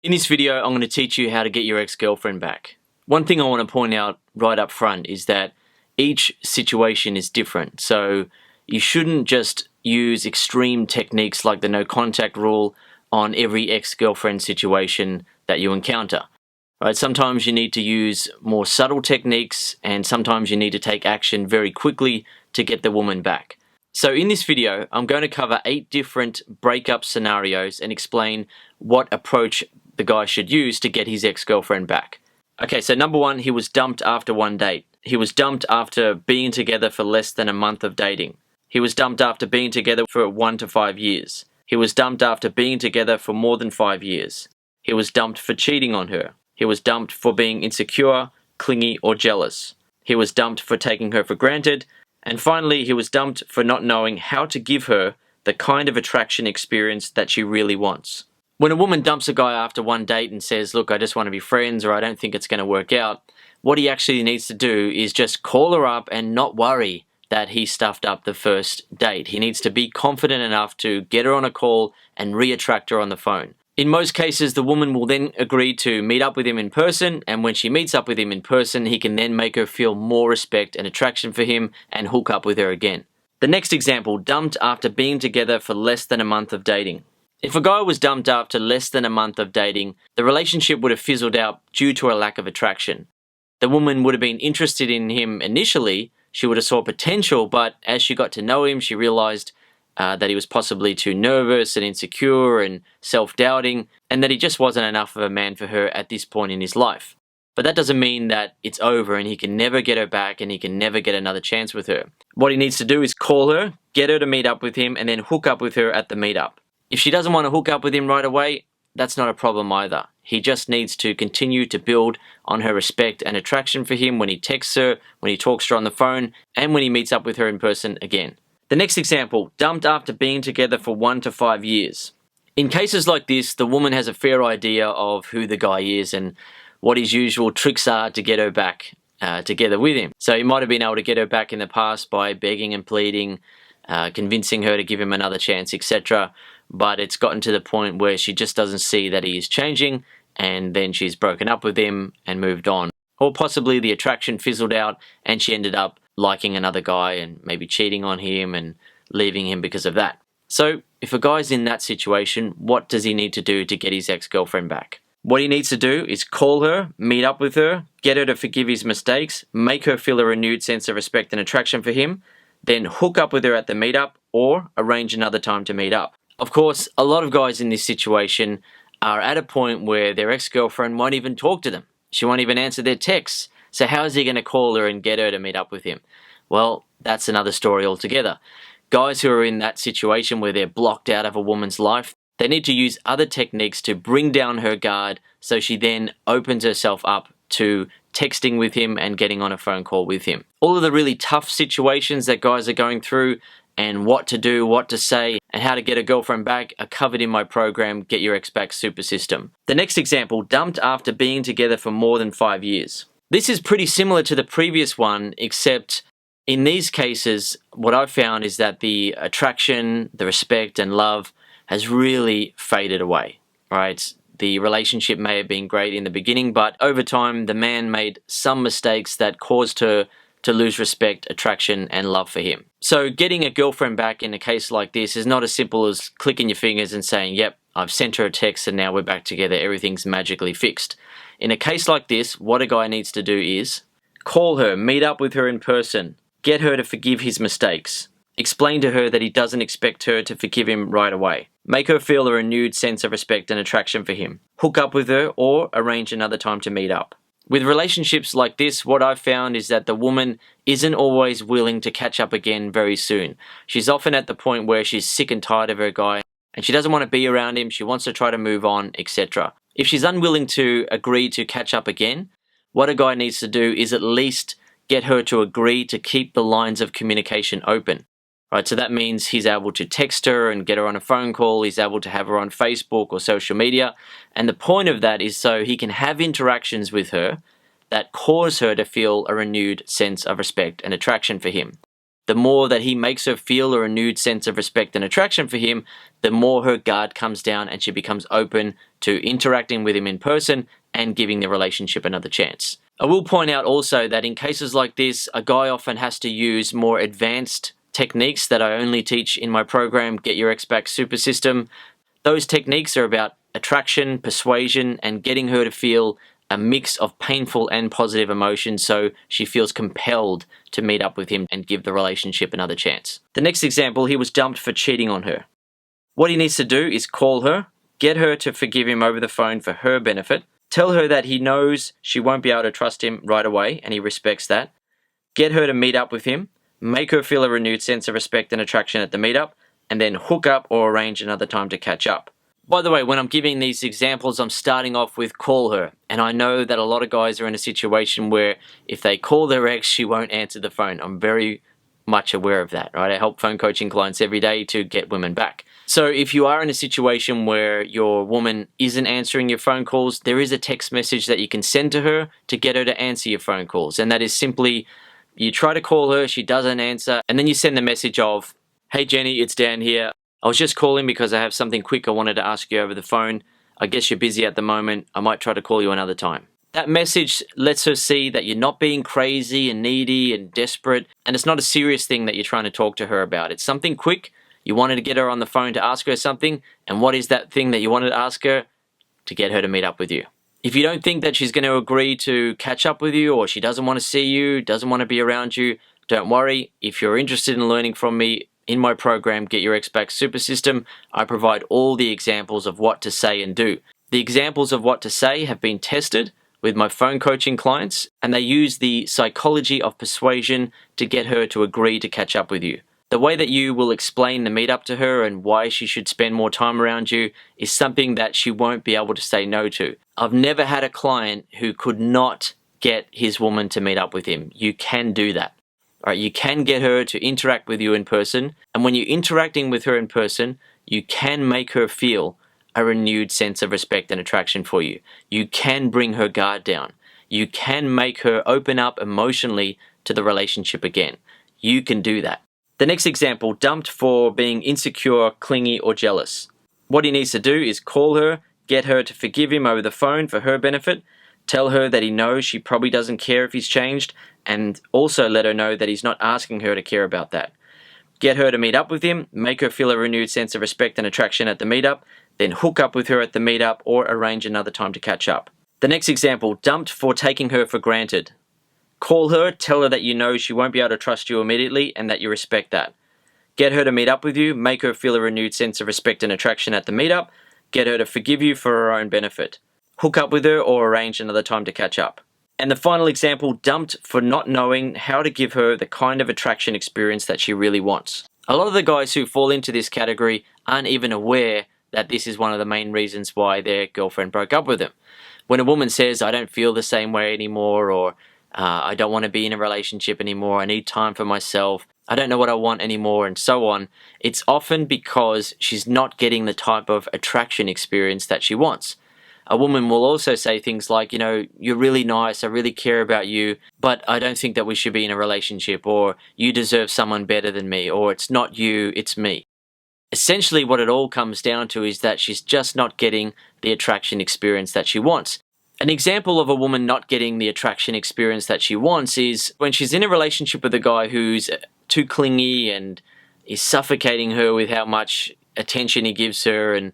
In this video, I'm going to teach you how to get your ex-girlfriend back. One thing I want to point out right up front is that each situation is different. So you shouldn't just use extreme techniques like the no contact rule on every ex-girlfriend situation that you encounter. Right? Sometimes you need to use more subtle techniques, and sometimes you need to take action very quickly to get the woman back. So in this video, I'm going to cover 8 different breakup scenarios and explain what approach the guy should use to get his ex-girlfriend back. Okay, so number 1, he was dumped after one date. He was dumped after being together for less than a month of dating. He was dumped after being together for 1 to 5 years. He was dumped after being together for more than 5 years. He was dumped for cheating on her. He was dumped for being insecure, clingy, or jealous. He was dumped for taking her for granted. And finally, he was dumped for not knowing how to give her the kind of attraction experience that she really wants. When a woman dumps a guy after one date and says, look, I just want to be friends, or I don't think it's going to work out, what he actually needs to do is just call her up and not worry that he stuffed up the first date. He needs to be confident enough to get her on a call and re-attract her on the phone. In most cases, the woman will then agree to meet up with him in person, and when she meets up with him in person, he can then make her feel more respect and attraction for him and hook up with her again. The next example, dumped after being together for less than a month of dating. If a guy was dumped after less than a month of dating, the relationship would have fizzled out due to a lack of attraction. The woman would have been interested in him initially, she would have saw potential, but as she got to know him, she realized that he was possibly too nervous and insecure and self-doubting, and that he just wasn't enough of a man for her at this point in his life. But that doesn't mean that it's over and he can never get her back and he can never get another chance with her. What he needs to do is call her, get her to meet up with him, and then hook up with her at the meetup. If she doesn't want to hook up with him right away, that's not a problem either. He just needs to continue to build on her respect and attraction for him when he texts her, when he talks to her on the phone, and when he meets up with her in person again. The next example, dumped after being together for 1 to 5 years. In cases like this, the woman has a fair idea of who the guy is and what his usual tricks are to get her back together with him. So he might have been able to get her back in the past by begging and pleading, convincing her to give him another chance, etc. But it's gotten to the point where she just doesn't see that he is changing, and then she's broken up with him and moved on. Or possibly the attraction fizzled out and she ended up liking another guy and maybe cheating on him and leaving him because of that. So if a guy's in that situation, what does he need to do to get his ex-girlfriend back? What he needs to do is call her, meet up with her, get her to forgive his mistakes, make her feel a renewed sense of respect and attraction for him, then hook up with her at the meetup or arrange another time to meet up. Of course, a lot of guys in this situation are at a point where their ex-girlfriend won't even talk to them. She won't even answer their texts. So how is he going to call her and get her to meet up with him? Well, that's another story altogether. Guys who are in that situation where they're blocked out of a woman's life, they need to use other techniques to bring down her guard so she then opens herself up to texting with him and getting on a phone call with him. All of the really tough situations that guys are going through and what to do, what to say, and how to get a girlfriend back are covered in my program, Get Your Ex Back Super System. The next example, dumped after being together for more than 5 years. This is pretty similar to the previous one, except in these cases, what I've found is that the attraction, the respect and love has really faded away, right? The relationship may have been great in the beginning, but over time, the man made some mistakes that caused her to lose respect, attraction, and love for him. So getting a girlfriend back in a case like this is not as simple as clicking your fingers and saying, yep, I've sent her a text and now we're back together, everything's magically fixed. In a case like this, what a guy needs to do is call her, meet up with her in person, get her to forgive his mistakes, explain to her that he doesn't expect her to forgive him right away, make her feel a renewed sense of respect and attraction for him, hook up with her, or arrange another time to meet up. With relationships like this, what I've found is that the woman isn't always willing to catch up again very soon. She's often at the point where she's sick and tired of her guy and she doesn't want to be around him, she wants to try to move on, etc. If she's unwilling to agree to catch up again, what a guy needs to do is at least get her to agree to keep the lines of communication open. Right, so that means he's able to text her and get her on a phone call, he's able to have her on Facebook or social media, and the point of that is so he can have interactions with her that cause her to feel a renewed sense of respect and attraction for him. the more that he makes her feel a renewed sense of respect and attraction for him, the more her guard comes down and she becomes open to interacting with him in person and giving the relationship another chance. I will point out also that in cases like this, a guy often has to use more advanced techniques that I only teach in my program, Get Your Ex Back Super System. Those techniques are about attraction, persuasion, and getting her to feel a mix of painful and positive emotions so she feels compelled to meet up with him and give the relationship another chance. The next example, he was dumped for cheating on her. What he needs to do is call her, get her to forgive him over the phone for her benefit, tell her that he knows she won't be able to trust him right away and he respects that, get her to meet up with him, make her feel a renewed sense of respect and attraction at the meetup, and then hook up or arrange another time to catch up. By the way, when I'm giving these examples, I'm starting off with call her. And I know that a lot of guys are in a situation where if they call their ex, she won't answer the phone. I'm very much aware of that, right? I help phone coaching clients every day to get women back. So if you are in a situation where your woman isn't answering your phone calls, there is a text message that you can send to her to get her to answer your phone calls. And that is simply, you try to call her, she doesn't answer, and then you send the message of, "Hey Jenny, it's Dan here. I was just calling because I have something quick I wanted to ask you over the phone. I guess you're busy at the moment. I might try to call you another time." That message lets her see that you're not being crazy and needy and desperate, and it's not a serious thing that you're trying to talk to her about. It's something quick. You wanted to get her on the phone to ask her something, and what is that thing that you wanted to ask her? To get her to meet up with you. If you don't think that she's going to agree to catch up with you, or she doesn't want to see you, doesn't want to be around you, don't worry. If you're interested in learning from me, in my program, Get Your Ex Back Super System, I provide all the examples of what to say and do. The examples of what to say have been tested with my phone coaching clients, and they use the psychology of persuasion to get her to agree to catch up with you. The way that you will explain the meetup to her and why she should spend more time around you is something that she won't be able to say no to. I've never had a client who could not get his woman to meet up with him. You can do that. All right, you can get her to interact with you in person, and when you're interacting with her in person, you can make her feel a renewed sense of respect and attraction for you. You can bring her guard down. You can make her open up emotionally to the relationship again. You can do that. The next example, dumped for being insecure, clingy, or jealous. What he needs to do is call her, get her to forgive him over the phone for her benefit, tell her that he knows she probably doesn't care if he's changed, and also let her know that he's not asking her to care about that. Get her to meet up with him, make her feel a renewed sense of respect and attraction at the meetup, then hook up with her at the meetup or arrange another time to catch up. The next example, dumped for taking her for granted. Call her, tell her that you know she won't be able to trust you immediately and that you respect that. Get her to meet up with you, make her feel a renewed sense of respect and attraction at the meetup, get her to forgive you for her own benefit. Hook up with her or arrange another time to catch up. And the final example, dumped for not knowing how to give her the kind of attraction experience that she really wants. A lot of the guys who fall into this category aren't even aware that this is one of the main reasons why their girlfriend broke up with them. When a woman says, "I don't feel the same way anymore," or "I don't want to be in a relationship anymore, I need time for myself, I don't know what I want anymore," and so on, it's often because she's not getting the type of attraction experience that she wants. A woman will also say things like, "You're really nice, I really care about you, but I don't think that we should be in a relationship," or "You deserve someone better than me," or "It's not you, it's me." Essentially what it all comes down to is that she's just not getting the attraction experience that she wants. An example of a woman not getting the attraction experience that she wants is when she's in a relationship with a guy who's too clingy and is suffocating her with how much attention he gives her, and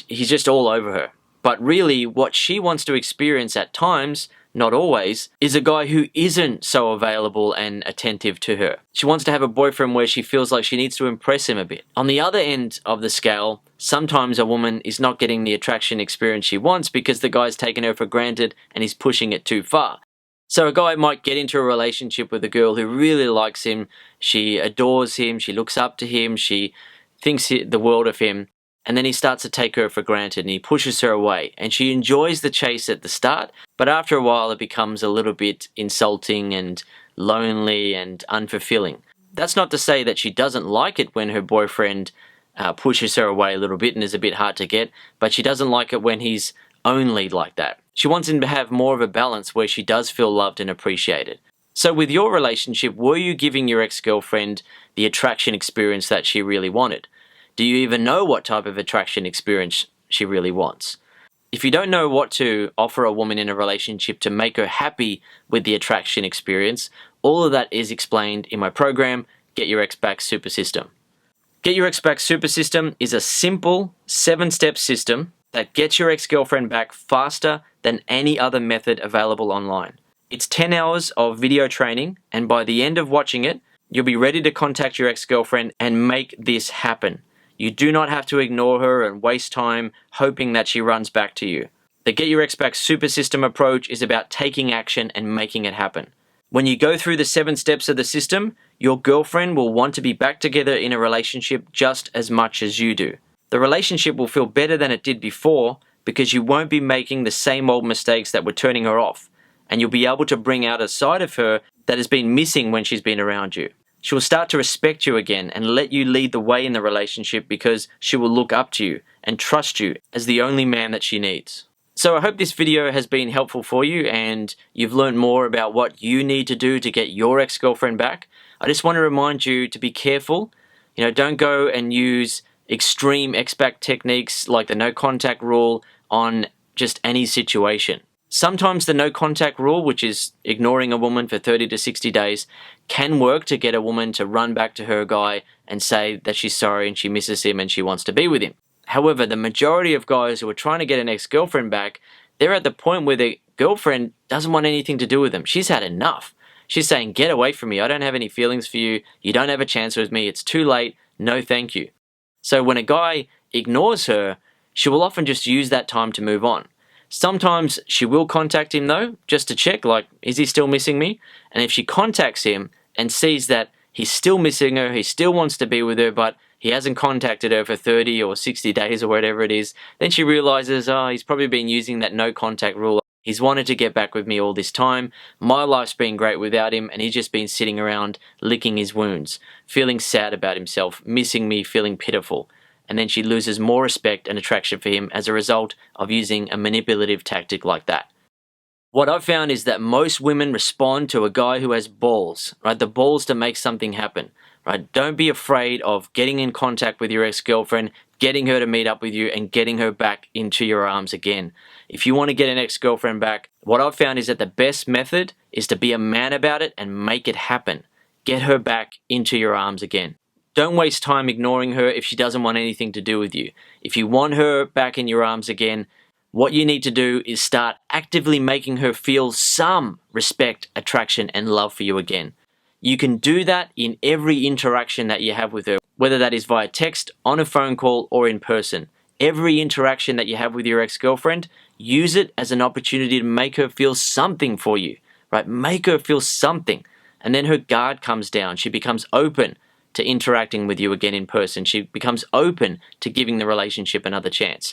he's just all over her. But really, what she wants to experience at times, not always, is a guy who isn't so available and attentive to her. She wants to have a boyfriend where she feels like she needs to impress him a bit. On the other end of the scale, sometimes a woman is not getting the attraction experience she wants because the guy's taken her for granted and he's pushing it too far. So a guy might get into a relationship with a girl who really likes him, she adores him, she looks up to him, she thinks the world of him, and then he starts to take her for granted and he pushes her away, and she enjoys the chase at the start, but after a while it becomes a little bit insulting and lonely and unfulfilling. That's not to say that she doesn't like it when her boyfriend pushes her away a little bit and is a bit hard to get, but she doesn't like it when he's only like that. She wants him to have more of a balance where she does feel loved and appreciated. So with your relationship, were you giving your ex-girlfriend the attraction experience that she really wanted? Do you even know what type of attraction experience she really wants? If you don't know what to offer a woman in a relationship to make her happy with the attraction experience, all of that is explained in my program, Get Your Ex Back Super System. Get Your Ex Back Super System is a simple 7-step system that gets your ex-girlfriend back faster than any other method available online. It's 10 hours of video training, and by the end of watching it, you'll be ready to contact your ex-girlfriend and make this happen. You do not have to ignore her and waste time hoping that she runs back to you. The Get Your Ex Back Super System approach is about taking action and making it happen. When you go through the 7 steps of the system, your girlfriend will want to be back together in a relationship just as much as you do. The relationship will feel better than it did before because you won't be making the same old mistakes that were turning her off, and you'll be able to bring out a side of her that has been missing when she's been around you. She will start to respect you again and let you lead the way in the relationship because she will look up to you and trust you as the only man that she needs. So I hope this video has been helpful for you and you've learned more about what you need to do to get your ex-girlfriend back. I just want to remind you to be careful. Don't go and use extreme ex-back techniques like the no contact rule on just any situation. Sometimes the no contact rule, which is ignoring a woman for 30 to 60 days, can work to get a woman to run back to her guy and say that she's sorry and she misses him and she wants to be with him. However, the majority of guys who are trying to get an ex-girlfriend back, they're at the point where their girlfriend doesn't want anything to do with them. She's had enough. She's saying, get away from me. I don't have any feelings for you. You don't have a chance with me. It's too late. No, thank you. So when a guy ignores her, she will often just use that time to move on. Sometimes she will contact him though, just to check, like, is he still missing me? And if she contacts him and sees that he's still missing her, he still wants to be with her, but he hasn't contacted her for 30 or 60 days or whatever it is, then she realizes, he's probably been using that no contact rule. He's wanted to get back with me all this time. My life's been great without him, and he's just been sitting around licking his wounds, feeling sad about himself, missing me, feeling pitiful. And then she loses more respect and attraction for him as a result of using a manipulative tactic like that. What I've found is that most women respond to a guy who has balls, right? The balls to make something happen, right? Don't be afraid of getting in contact with your ex-girlfriend, getting her to meet up with you and getting her back into your arms again. If you want to get an ex-girlfriend back, what I've found is that the best method is to be a man about it and make it happen. Get her back into your arms again. Don't waste time ignoring her if she doesn't want anything to do with you. If you want her back in your arms again, what you need to do is start actively making her feel some respect, attraction, and love for you again. You can do that in every interaction that you have with her, whether that is via text, on a phone call, or in person. Every interaction that you have with your ex-girlfriend, use it as an opportunity to make her feel something for you, right? Make her feel something. And then her guard comes down. She becomes open to interacting with you again in person. She becomes open to giving the relationship another chance.